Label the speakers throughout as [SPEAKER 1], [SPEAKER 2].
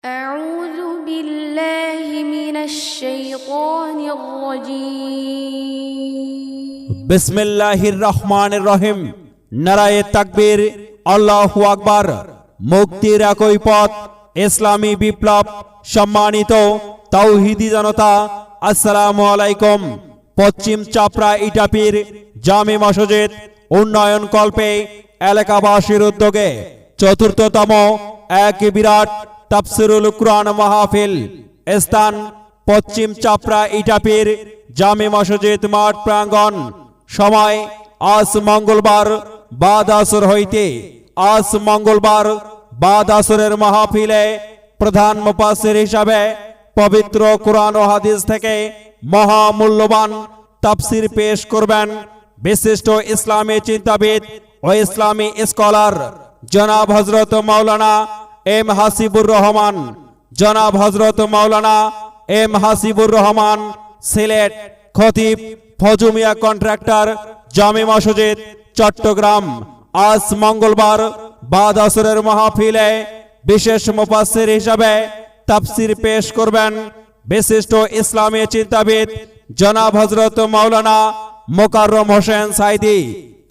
[SPEAKER 1] أعوذ بالله من الشيطان الرجيم
[SPEAKER 2] بسم الله الرحمن الرحيم নারায়ে তাকবীর আল্লাহু আকবার মুক্তির একই পথ ইসলামী বিপ্লব সম্মানিত তাওহীদি জনতা আসসালামু আলাইকুম পশ্চিম চাপড়া ইটাপীর জামে মসজিদ উন্নয়ন কল্পে এলাকাবাসীর উদ্যোগে চতুর্থতম এক বিরাট তাফসিরুল কুরআন মাহফিল স্থান পশ্চিম চাপড়া ইটাপীর জামে মসজিদ মাঠ প্রাঙ্গণ সময় আজ মঙ্গলবার বাদ আসর হইতে আজ মঙ্গলবার বাদ আসরের মাহফিলে প্রধান মুফাসসির হিসাবে পবিত্র কুরআন ও হাদিস থেকে মহামূল্যবান তাফসির পেশ করবেন বিশিষ্ট ইসলামী চিন্তাবিদ ও ইসলামী স্কলার জনাব হযরত মাওলানা এম হাসিবুর রহমান জনাব হযরত মাওলানা এম হাসিবুর রহমান সিলেট খতিব ফজুমিয়া কন্ট্রাক্টর জামে মসজিদ চট্টগ্রাম আজ মঙ্গলবার বাদ আসরের মাহফিলে বিশেষ মুফাসসির হিসাবে তাফসির পেশ করবেন বিশিষ্ট ইসলামী চিন্তাবিদ জনাব হযরত মাওলানা মোকাররম হোসেন সাইদি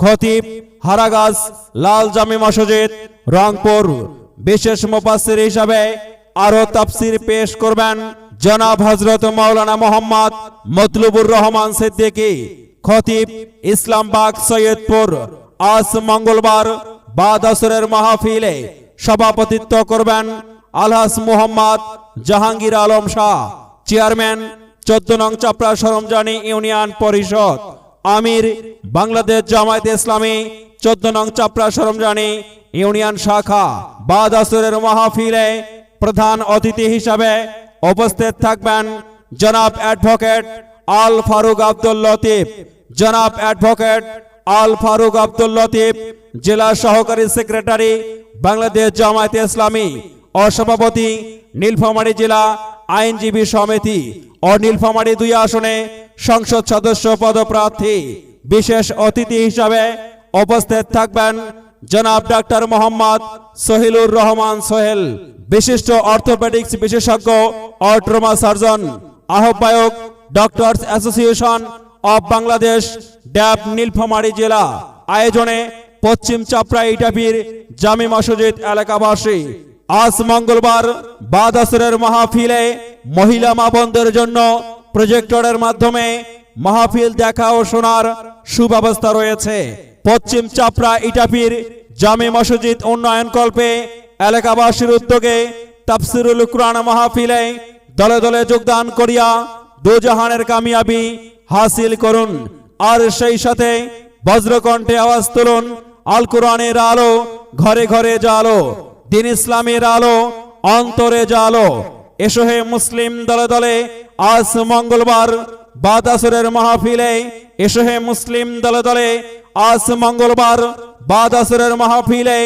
[SPEAKER 2] খতিব হারাগাছ লাল জামে মসজিদ রংপুর বিশেষ মুফাসসির হিসাবে আরো তাফসির পেশ করবেন জনাব হযরত মাওলানা মোহাম্মদ মতলুবুর রহমান সিদ্দিকী খতিব ইসলামবাগ সৈয়দপুর আজ মঙ্গলবার বাদ আসরের মাহফিলে সভাপতিত্ব করবেন আলহাজ মোহাম্মদ জাহাঙ্গীর আলম শাহ চেয়ারম্যান 14 নং চাপড়া সরমজানি ইউনিয়ন পরিষদ আমির বাংলাদেশ জামায়াতে ইসলামী 14 নং চাপড়া সরমজানি ইউনিয়ন শাখা বাদ আসরের মাহফিলে প্রধান অতিথি হিসাবে উপস্থিত থাকবেন জনাব অ্যাডভোকেট আল ফারুক আব্দুল লতিফ জনাব অ্যাডভোকেট আল ফারুক আব্দুল লতিফ জেলা সহকারী সেক্রেটারি বাংলাদেশ জামায়াতে ইসলামী ও সভাপতি নীলফামারী জেলা আইনজীবী সমিতি ও নীলফামারী 2 আসনে সংসদ সদস্য পদপ্রার্থী বিশেষ অতিথি হিসাবে উপস্থিত থাকবেন জনাব ডাক্তার মোহাম্মদ সোহেলুর রহমান সোহেল বিশিষ্ট অর্থোপেডিক্স বিশেষজ্ঞ ও ট্রমা সার্জন আহ্বায়ক ডক্টরস অ্যাসোসিয়েশন অব বাংলাদেশ ড্যাব নীলফামারী জেলা আয়োজনে পশ্চিম চাপড়া ইটাপীর জামে মসজিদ এলাকাবাসী আজ মঙ্গলবার বাদ আসরের মাহফিলে মহিলা মা বোনদের জন্য প্রজেক্টরের মাধ্যমে মাহফিল দেখা ও শোনার সুব্যবস্থা রয়েছে পশ্চিম চাপড়া ইটাপীর জামে মসজিদ উন্নয়ন কল্পে এলাকাবাসীর উদ্যোগে তাফসিরুল কুরআন মাহফিলে দলে দলে যোগদান করিয়া দুজাহানের কামিয়াবি হাসিল করুন আর সেই সাথে বজ্রকণ্ঠে আওয়াজ তুলুন আল কোরআনের আলো ঘরে ঘরে জালো দিন ইসলামের আলো অন্তরে জালো এসো হে মুসলিম দলে দলে আজ মঙ্গলবার বাদ আসরের মাহফিলে এসো হে মুসলিম দলে দলে আজ মঙ্গলবার বাদ আসরের মাহফিলে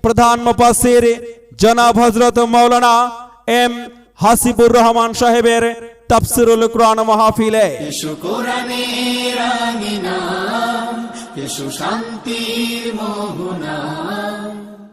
[SPEAKER 2] প্রধান মুফাসসির জনাব হযরত মাওলানা এম হাসিবুর রহমান সাহেবের তাফসিরুল কুরআন মাহফিলে
[SPEAKER 3] এসো কোরআনের আমিনা এসো শান্তির মোহনা